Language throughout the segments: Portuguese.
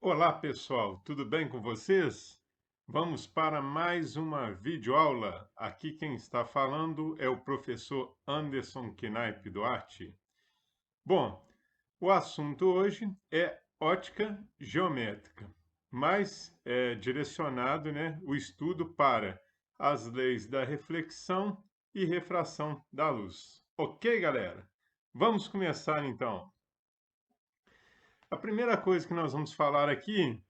Olá, pessoal, tudo bem com vocês? Vamos para mais uma videoaula. Aqui quem está falando é o professor Anderson Knaip Duarte. Bom, o assunto hoje é ótica geométrica, mas é direcionado, o estudo para as leis da reflexão e refração da luz. Ok, galera? Vamos começar então. A primeira coisa que nós vamos falar aqui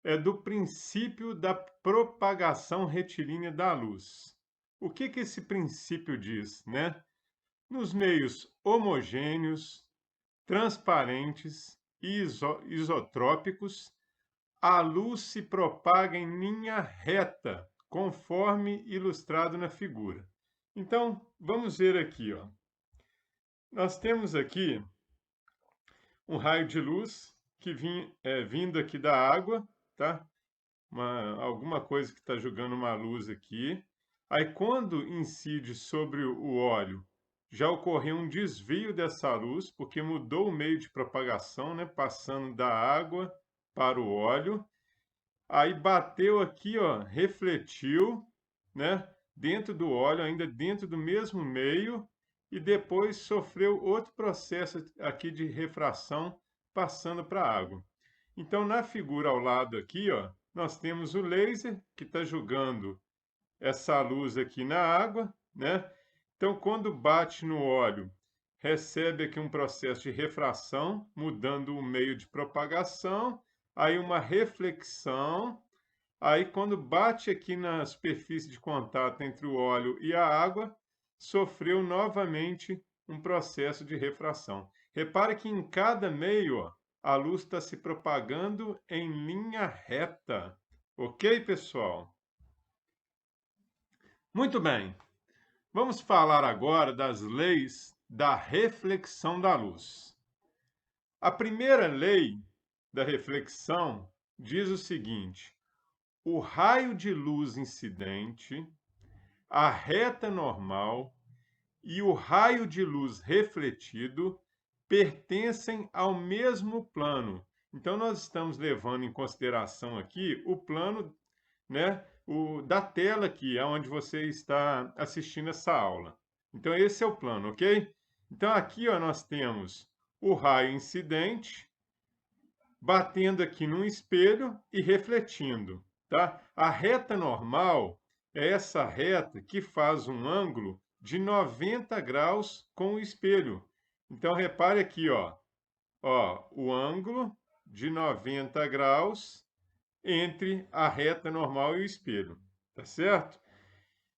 é do princípio da propagação retilínea da luz. O que esse princípio diz, né? Nos meios homogêneos, transparentes e isotrópicos, a luz se propaga em linha reta, conforme ilustrado na figura. Então, vamos ver aqui, ó. Nós temos aqui um raio de luz que vindo aqui da água, tá? Alguma coisa que está jogando uma luz aqui. Aí, quando incide sobre o óleo, já ocorreu um desvio dessa luz, porque mudou o meio de propagação, né? Passando da água para o óleo. Aí bateu aqui, ó, refletiu, né? Dentro do óleo, ainda dentro do mesmo meio, e depois sofreu outro processo aqui de refração, passando para a água. Então, na figura ao lado aqui, ó, nós temos o laser que está jogando essa luz aqui na água, né? Então, quando bate no óleo, recebe aqui um processo de refração, mudando o meio de propagação, aí uma reflexão, aí quando bate aqui na superfície de contato entre o óleo e a água, sofreu novamente um processo de refração. Repare que em cada meio, ó, a luz está se propagando em linha reta. Ok, pessoal? Muito bem. Vamos falar agora das leis da reflexão da luz. A primeira lei da reflexão diz o seguinte: o raio de luz incidente, a reta normal e o raio de luz refletido pertencem ao mesmo plano. Então, nós estamos levando em consideração aqui o plano, né, da tela aqui, onde você está assistindo essa aula. Então, esse é o plano, ok? Então, aqui ó, nós temos o raio incidente batendo aqui num espelho e refletindo, tá? A reta normal é essa reta que faz um ângulo de 90 graus com o espelho. Então, repare aqui, ó, o ângulo de 90 graus entre a reta normal e o espelho, tá certo?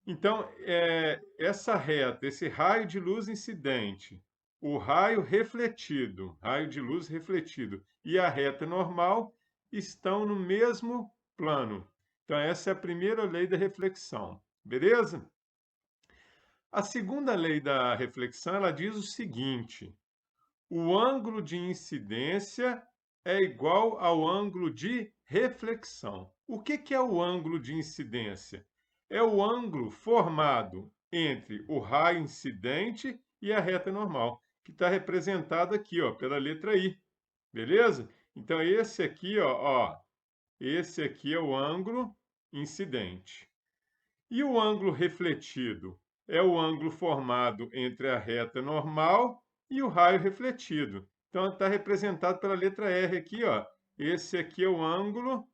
Então, essa reta, esse raio de luz incidente, o raio de luz refletido e a reta normal estão no mesmo plano. Então, essa é a primeira lei da reflexão, beleza? A segunda lei da reflexão, ela diz o seguinte: o ângulo de incidência é igual ao ângulo de reflexão. O que é o ângulo de incidência? É o ângulo formado entre o raio incidente e a reta normal, que está representado aqui, ó, pela letra I. Beleza? Então, esse aqui, ó, esse aqui é o ângulo incidente. E o ângulo refletido é o ângulo formado entre a reta normal e o raio refletido. Então, está representado pela letra R aqui, ó. Esse aqui é o ângulo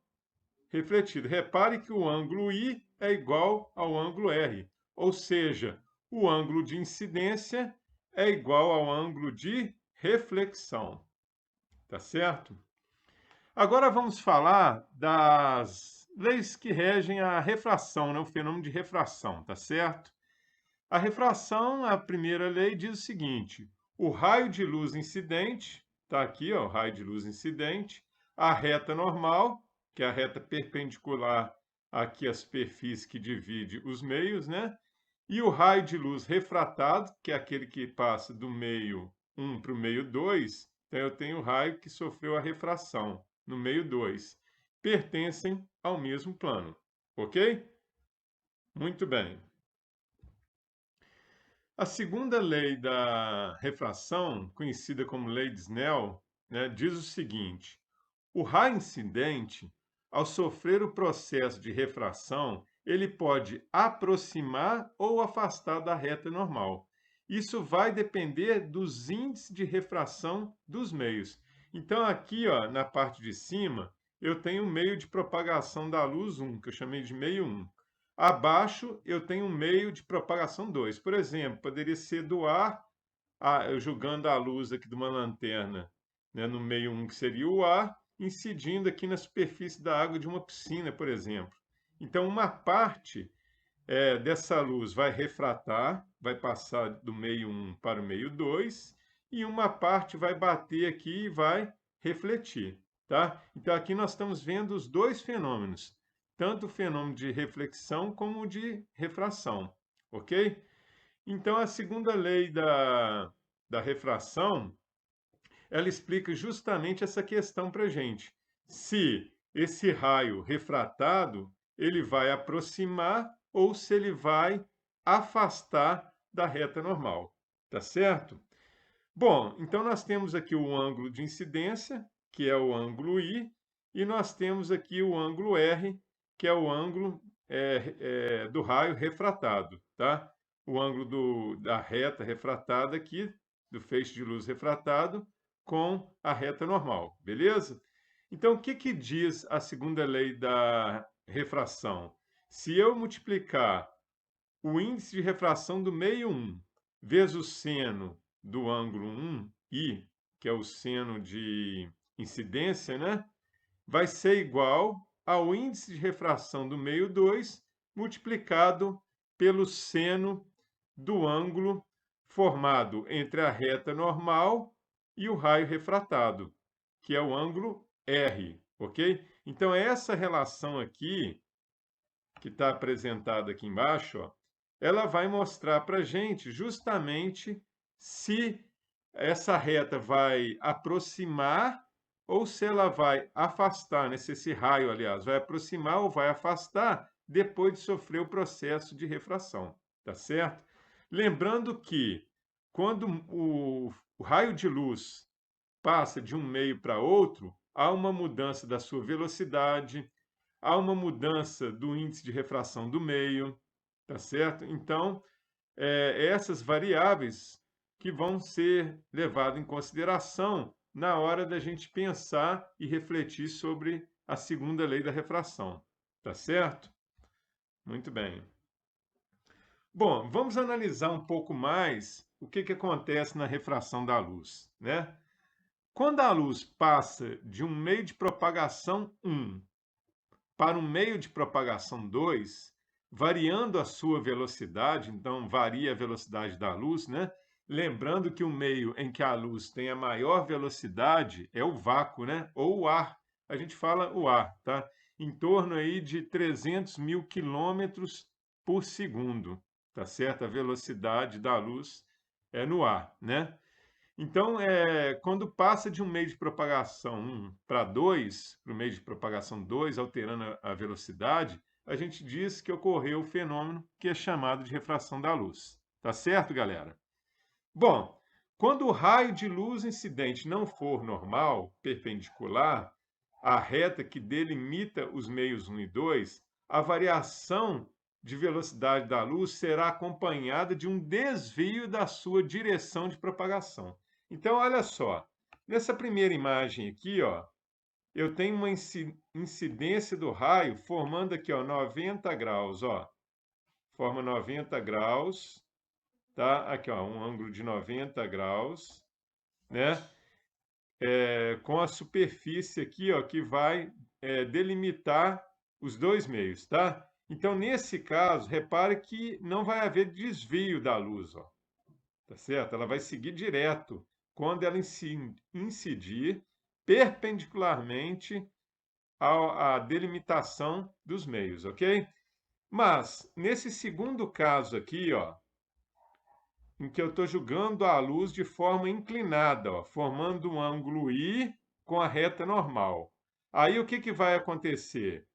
refletido. Repare que o ângulo I é igual ao ângulo R, ou seja, o ângulo de incidência é igual ao ângulo de reflexão. Tá certo? Agora vamos falar das leis que regem a refração, né? O fenômeno de refração, tá certo? A refração, a primeira lei, diz o seguinte: o raio de luz incidente, está aqui, ó, o raio de luz incidente, a reta normal, que é a reta perpendicular aqui à superfície que divide os meios, né? E o raio de luz refratado, que é aquele que passa do meio 1 para o meio 2, então eu tenho o raio que sofreu a refração no meio 2. Pertencem ao mesmo plano, ok? Muito bem. A segunda lei da refração, conhecida como lei de Snell, né, diz o seguinte: O raio incidente, ao sofrer o processo de refração, ele pode aproximar ou afastar da reta normal. Isso vai depender dos índices de refração dos meios. Então, aqui, ó, na parte de cima, eu tenho o meio de propagação da luz 1, que eu chamei de meio 1. Abaixo, eu tenho um meio de propagação 2. Por exemplo, poderia ser do ar, eu jogando a luz aqui de uma lanterna, né, no meio 1, que seria o ar, incidindo aqui na superfície da água de uma piscina, por exemplo. Então, uma parte dessa luz vai refratar, vai passar do meio 1 para o meio 2, e uma parte vai bater aqui e vai refletir, tá? Então, aqui nós estamos vendo os dois fenômenos, tanto o fenômeno de reflexão como o de refração, ok? Então, a segunda lei da refração, ela explica justamente essa questão para a gente. Se esse raio refratado, ele vai aproximar ou se ele vai afastar da reta normal, tá certo? Bom, então nós temos aqui o ângulo de incidência, que é o ângulo I, e nós temos aqui o ângulo R, que é o ângulo do raio refratado, tá? O ângulo da reta refratada aqui, do feixe de luz refratado, com a reta normal, beleza? Então, o que que diz a segunda lei da refração? Se eu multiplicar o índice de refração do meio 1 vezes o seno do ângulo 1i, que é o seno de incidência, né? Vai ser igual ao índice de refração do meio 2 multiplicado pelo seno do ângulo formado entre a reta normal e o raio refratado, que é o ângulo R, ok? Então, essa relação aqui, que está apresentada aqui embaixo, ó, ela vai mostrar para a gente justamente se essa reta vai aproximar ou se ela vai afastar, né? Se esse raio, aliás, vai aproximar ou vai afastar depois de sofrer o processo de refração, tá certo? Lembrando que quando o raio de luz passa de um meio para outro, há uma mudança da sua velocidade, há uma mudança do índice de refração do meio, tá certo? Então, essas variáveis que vão ser levadas em consideração na hora da gente pensar e refletir sobre a segunda lei da refração, tá certo? Muito bem. Bom, vamos analisar um pouco mais o que que acontece na refração da luz, né? Quando a luz passa de um meio de propagação 1 para um meio de propagação 2, variando a sua velocidade, então varia a velocidade da luz, né? Lembrando que o meio em que a luz tem a maior velocidade é o vácuo, né? Ou o ar. A gente fala o ar, tá? Em torno aí de 300 mil quilômetros por segundo, tá certo? A velocidade da luz é no ar, né? Então, quando passa de um meio de propagação 1 para 2, para o meio de propagação 2, alterando a velocidade, a gente diz que ocorreu o fenômeno que é chamado de refração da luz. Tá certo, galera? Bom, quando o raio de luz incidente não for normal, perpendicular, à reta que delimita os meios 1 e 2, a variação de velocidade da luz será acompanhada de um desvio da sua direção de propagação. Então, olha só, nessa primeira imagem aqui, ó, eu tenho uma incidência do raio formando aqui, ó, 90 graus, ó. Forma 90 graus, tá? Aqui, ó, um ângulo de 90 graus, né? Com a superfície aqui, ó, que vai delimitar os dois meios, tá? Então, nesse caso, repare que não vai haver desvio da luz, ó, tá certo? Ela vai seguir direto quando ela incidir perpendicularmente à delimitação dos meios, ok? Mas, nesse segundo caso aqui, ó, em que eu estou jogando a luz de forma inclinada, ó, formando um ângulo I com a reta normal. Aí o que que vai acontecer?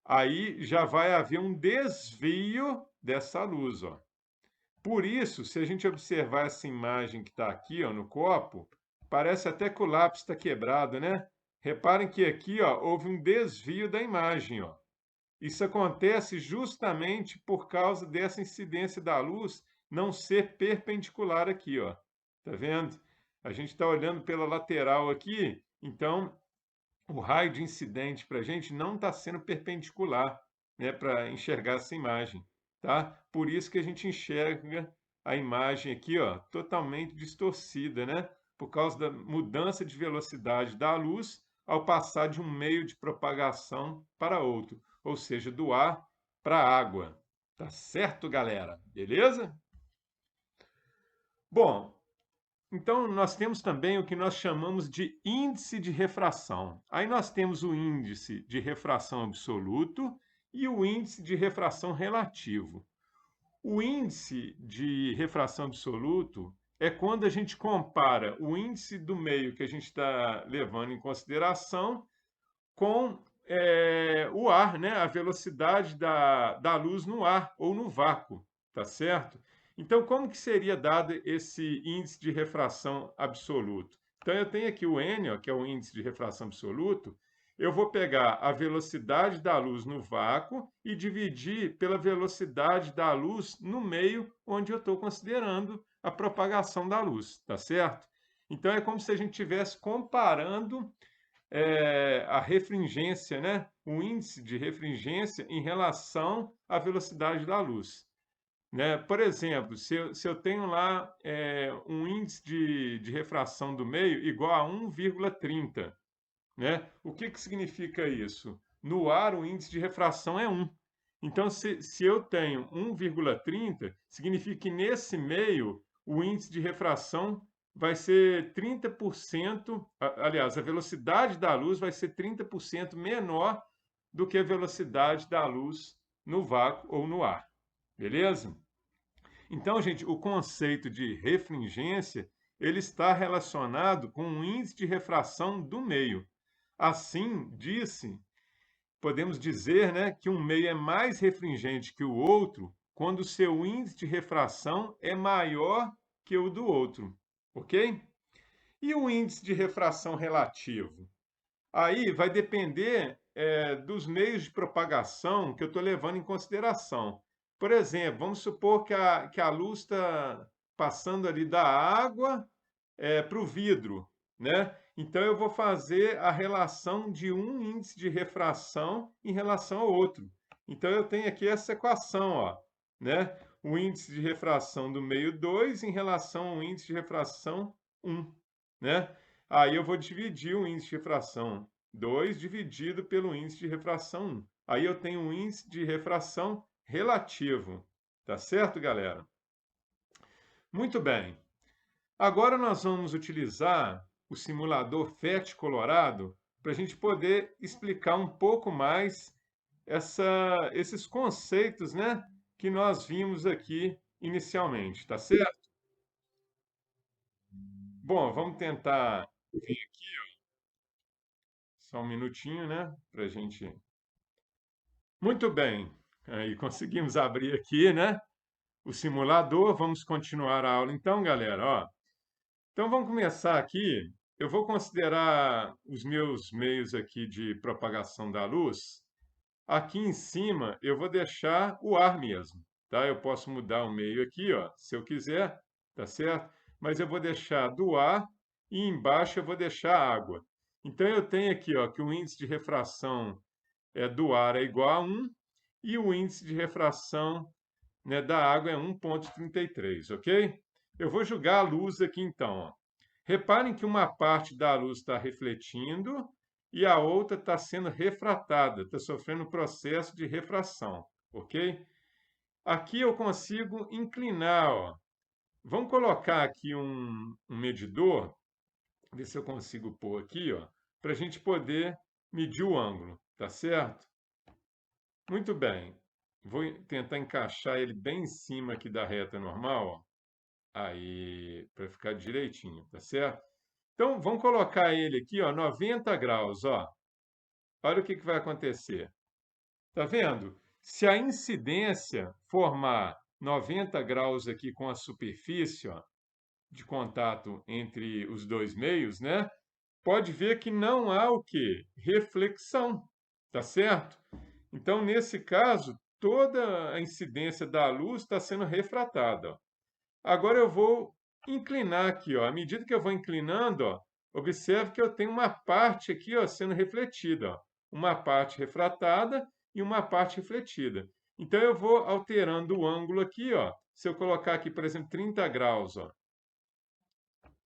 Aí já vai haver um desvio dessa luz, ó. Por isso, se a gente observar essa imagem que está aqui, ó, no copo, parece até que o lápis está quebrado, né? Reparem que aqui, ó, houve um desvio da imagem, ó. Isso acontece justamente por causa dessa incidência da luz não ser perpendicular aqui, ó. Tá vendo? A gente está olhando pela lateral aqui, então o raio de incidente para a gente não está sendo perpendicular, né, para enxergar essa imagem, tá? Por isso que a gente enxerga a imagem aqui, ó, totalmente distorcida, né? Por causa da mudança de velocidade da luz ao passar de um meio de propagação para outro, ou seja, do ar para a água. Tá certo, galera? Beleza? Bom, então, nós temos também o que nós chamamos de índice de refração. Aí nós temos o índice de refração absoluto e o índice de refração relativo. O índice de refração absoluto é quando a gente compara o índice do meio que a gente está levando em consideração com o ar, né? A velocidade da luz no ar ou no vácuo, tá certo? Então, como que seria dado esse índice de refração absoluto? Então, eu tenho aqui o N, ó, que é o índice de refração absoluto, eu vou pegar a velocidade da luz no vácuo e dividir pela velocidade da luz no meio onde eu estou considerando a propagação da luz, tá certo? Então, é como se a gente estivesse comparando a refringência, né? O índice de refringência em relação à velocidade da luz. Né? Por exemplo, se eu tenho lá um índice de refração do meio igual a 1,30, né? O que significa isso? No ar, o índice de refração é 1. Então, se eu tenho 1,30, significa que nesse meio o índice de refração vai ser 30%, aliás, a velocidade da luz vai ser 30% menor do que a velocidade da luz no vácuo ou no ar. Beleza? Então, gente, o conceito de refringência, ele está relacionado com o índice de refração do meio. Assim, podemos dizer, né, que um meio é mais refringente que o outro quando o seu índice de refração é maior que o do outro, ok? E o índice de refração relativo? Aí vai depender dos meios de propagação que eu estou levando em consideração. Por exemplo, vamos supor que a luz está passando ali da água para o vidro, né? Então eu vou fazer a relação de um índice de refração em relação ao outro. Então eu tenho aqui essa equação, ó, né? O índice de refração do meio 2 em relação ao índice de refração 1, né? Aí eu vou dividir o índice de refração 2 dividido pelo índice de refração 1. Aí eu tenho um índice de refração relativo. Tá certo, galera? Muito bem. Agora nós vamos utilizar o simulador FET Colorado para a gente poder explicar um pouco mais esses conceitos, né, que nós vimos aqui inicialmente, tá certo? Bom, vamos tentar ver aqui, só um minutinho, né, para a gente. Muito bem, aí conseguimos abrir aqui, né, o simulador. Vamos continuar a aula então, galera, ó. Então vamos começar aqui. Eu vou considerar os meus meios aqui de propagação da luz. Aqui em cima eu vou deixar o ar mesmo, tá? Eu posso mudar o meio aqui, ó, se eu quiser, tá certo? Mas eu vou deixar do ar e embaixo eu vou deixar água. Então eu tenho aqui, ó, que o índice de refração do ar é igual a 1 e o índice de refração, né, da água é 1,33, ok? Eu vou jogar a luz aqui então, ó. Reparem que uma parte da luz está refletindo e a outra está sendo refratada, está sofrendo um processo de refração, ok? Aqui eu consigo inclinar, ó. Vamos colocar aqui um medidor, ver se eu consigo pôr aqui, ó, para a gente poder medir o ângulo, tá certo? Muito bem. Vou tentar encaixar ele bem em cima aqui da reta normal, ó. Aí, para ficar direitinho, tá certo? Então, vamos colocar ele aqui, ó, 90 graus, ó. Olha o que vai acontecer. Tá vendo? Se a incidência formar 90 graus aqui com a superfície, ó, de contato entre os dois meios, né? pode ver que não há o quê? Reflexão, tá certo? Então, nesse caso, toda a incidência da luz está sendo refratada, ó. Agora eu vou inclinar aqui, ó. À medida que eu vou inclinando, ó, observe que eu tenho uma parte aqui, ó, sendo refletida, ó. Uma parte refratada e uma parte refletida. Então eu vou alterando o ângulo aqui, ó. Se eu colocar aqui, por exemplo, 30 graus, ó.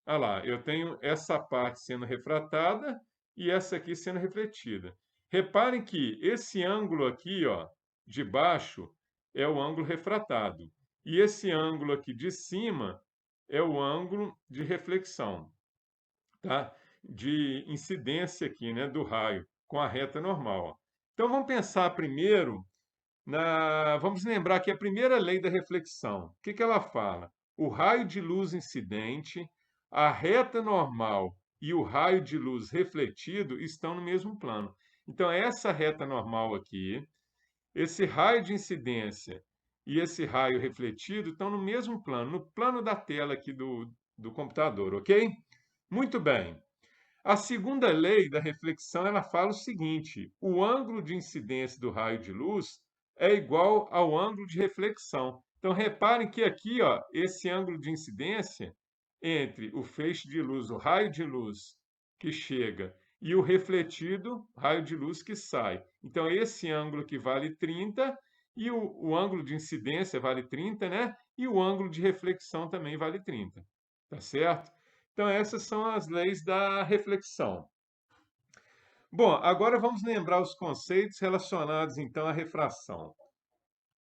Olha lá, eu tenho essa parte sendo refratada e essa aqui sendo refletida. Reparem que esse ângulo aqui, ó, de baixo, é o ângulo refratado. E esse ângulo aqui de cima é o ângulo de reflexão, tá? De incidência aqui, né, do raio com a reta normal, ó. Então vamos pensar primeiro vamos lembrar que a primeira lei da reflexão, o que que ela fala? O raio de luz incidente, a reta normal e o raio de luz refletido estão no mesmo plano. Então, essa reta normal aqui, esse raio de incidência e esse raio refletido estão no mesmo plano, no plano da tela aqui do computador, ok? Muito bem. A segunda lei da reflexão, ela fala o seguinte: o ângulo de incidência do raio de luz é igual ao ângulo de reflexão. Então, reparem que aqui, ó, esse ângulo de incidência entre o feixe de luz, o raio de luz que chega, e o refletido, raio de luz que sai. Então, esse ângulo que vale 30, e o ângulo de incidência vale 30, né? E o ângulo de reflexão também vale 30. Tá certo? Então, essas são as leis da reflexão. Bom, agora vamos lembrar os conceitos relacionados, então, à refração.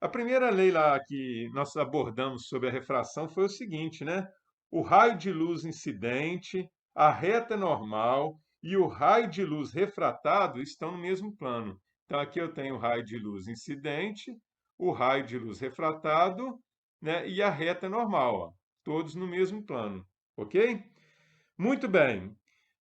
A primeira lei lá que nós abordamos sobre a refração foi o seguinte, né? O raio de luz incidente, a reta normal e o raio de luz refratado estão no mesmo plano. Então, aqui eu tenho o raio de luz incidente, o raio de luz refratado, né? E a reta normal, ó, todos no mesmo plano, ok? Muito bem.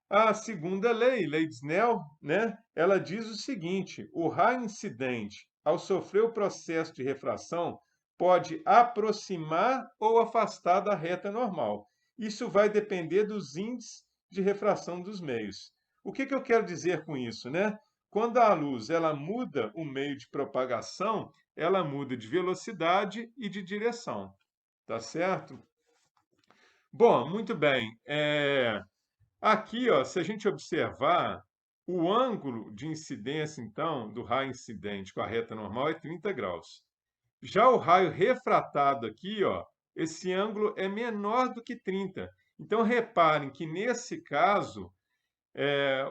A segunda lei, lei de Snell, né, ela diz o seguinte: o raio incidente, ao sofrer o processo de refração, pode aproximar ou afastar da reta normal. Isso vai depender dos índices de refração dos meios. O que eu quero dizer com isso, né? Quando a luz ela muda o meio de propagação, ela muda de velocidade e de direção, tá certo? Bom, muito bem. Aqui, ó, se a gente observar, o ângulo de incidência, então, do raio incidente com a reta normal é 30 graus. Já o raio refratado aqui, ó, esse ângulo é menor do que 30. Então, reparem que, nesse caso,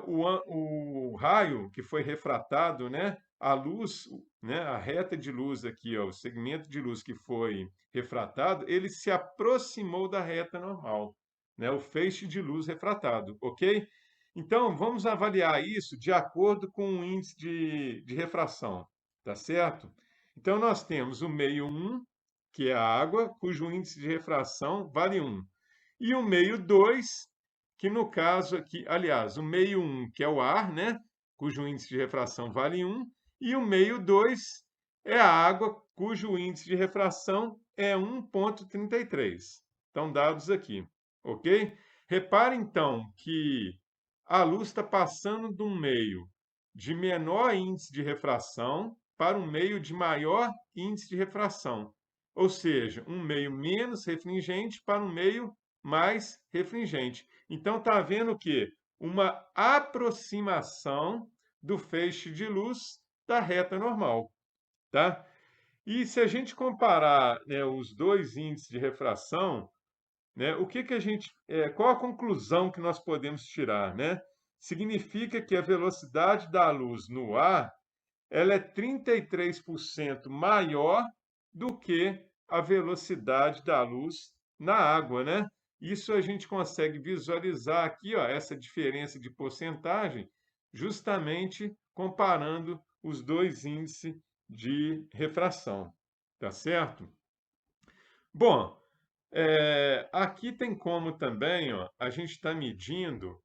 o raio que foi refratado, né, a luz, né, a reta de luz aqui, ó, o segmento de luz que foi refratado, ele se aproximou da reta normal, né, o feixe de luz refratado, ok? Então, vamos avaliar isso de acordo com o índice de refração, tá certo? Então, nós temos o meio 1, que é a água, cujo índice de refração vale 1. E o meio 2, que no caso aqui, aliás, o meio 1, que é o ar, né? Cujo índice de refração vale 1, e o meio 2 é a água, cujo índice de refração é 1,33. Estão dados aqui, ok? Repare então que a luz está passando de um meio de menor índice de refração para um meio de maior índice de refração, ou seja, um meio menos refringente para um meio mais refringente. Então, está havendo o quê? Uma aproximação do feixe de luz da reta normal, tá? E se a gente comparar, né, os dois índices de refração, né, qual a conclusão que nós podemos tirar, né? Significa que a velocidade da luz no ar, ela é 33% maior do que a velocidade da luz na água, né? Isso a gente consegue visualizar aqui, ó, essa diferença de porcentagem, justamente comparando os dois índices de refração, tá certo? Bom, aqui tem como também, ó, a gente está medindo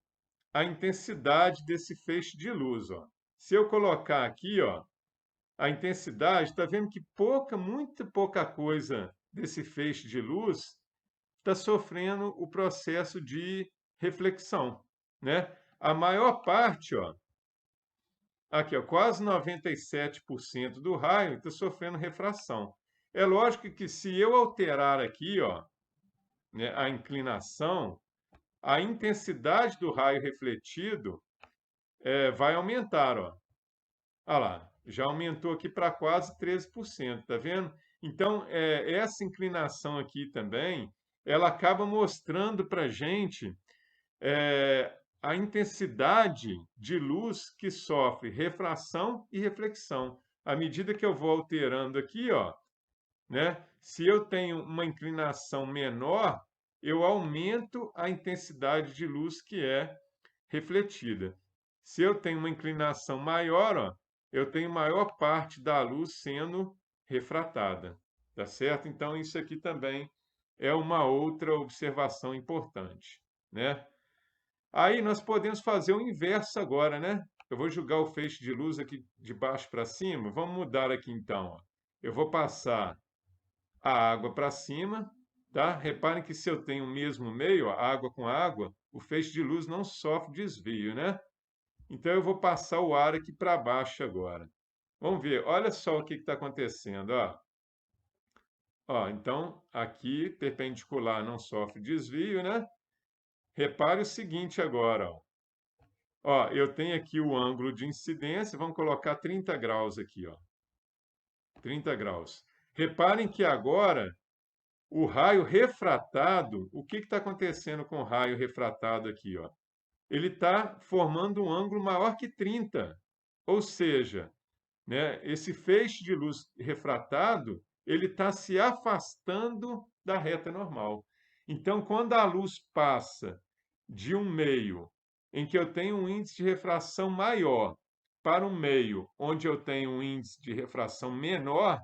a intensidade desse feixe de luz, ó. Se eu colocar aqui, ó, a intensidade, está vendo que muito pouca coisa desse feixe de luz está sofrendo o processo de reflexão, né? A maior parte, ó, aqui, ó, quase 97% do raio está sofrendo refração. É lógico que se eu alterar aqui, ó, né, a inclinação, a intensidade do raio refletido vai aumentar, ó. Olha lá, já aumentou aqui para quase 13%, tá vendo? Então, essa inclinação aqui também, ela acaba mostrando para a gente a intensidade de luz que sofre refração e reflexão. À medida que eu vou alterando aqui, ó, né? Se eu tenho uma inclinação menor, eu aumento a intensidade de luz que é refletida. Se eu tenho uma inclinação maior, ó, eu tenho maior parte da luz sendo refratada, tá certo? Então, isso aqui também é uma outra observação importante, né? Aí nós podemos fazer o inverso agora, né? Eu vou jogar o feixe de luz aqui de baixo para cima. Vamos mudar aqui então, ó. Eu vou passar a água para cima, tá? Reparem que se eu tenho o mesmo meio, ó, água com água, o feixe de luz não sofre desvio, né? Então eu vou passar o ar aqui para baixo agora. Vamos ver, olha só o que está acontecendo, ó. Ó, então aqui perpendicular não sofre desvio, né? Repare o seguinte agora, ó. Ó, eu tenho aqui o ângulo de incidência, vamos colocar 30 graus aqui, ó. 30 graus. Reparem que agora o raio refratado, o que está acontecendo com o raio refratado aqui, ó? Ele está formando um ângulo maior que 30. Ou seja, né, esse feixe de luz refratado, ele está se afastando da reta normal. Então, quando a luz passa de um meio em que eu tenho um índice de refração maior para um meio onde eu tenho um índice de refração menor,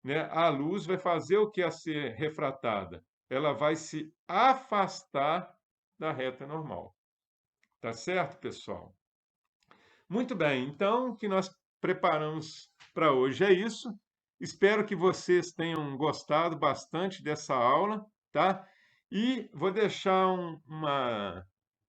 né, a luz vai fazer o que a ser refratada? Ela vai se afastar da reta normal. Tá certo, pessoal? Muito bem, então o que nós preparamos para hoje é isso. Espero que vocês tenham gostado bastante dessa aula, tá? E vou deixar uma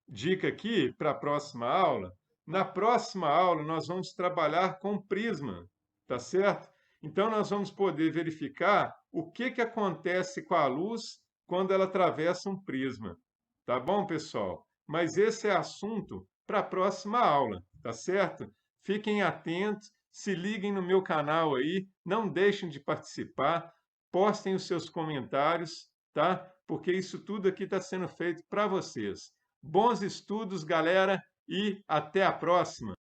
dica aqui para a próxima aula. Na próxima aula, nós vamos trabalhar com prisma, tá certo? Então, nós vamos poder verificar o que acontece com a luz quando ela atravessa um prisma. Tá bom, pessoal? Mas esse é assunto para a próxima aula, tá certo? Fiquem atentos, se liguem no meu canal aí, não deixem de participar, postem os seus comentários, tá? Porque isso tudo aqui está sendo feito para vocês. Bons estudos, galera, e até a próxima!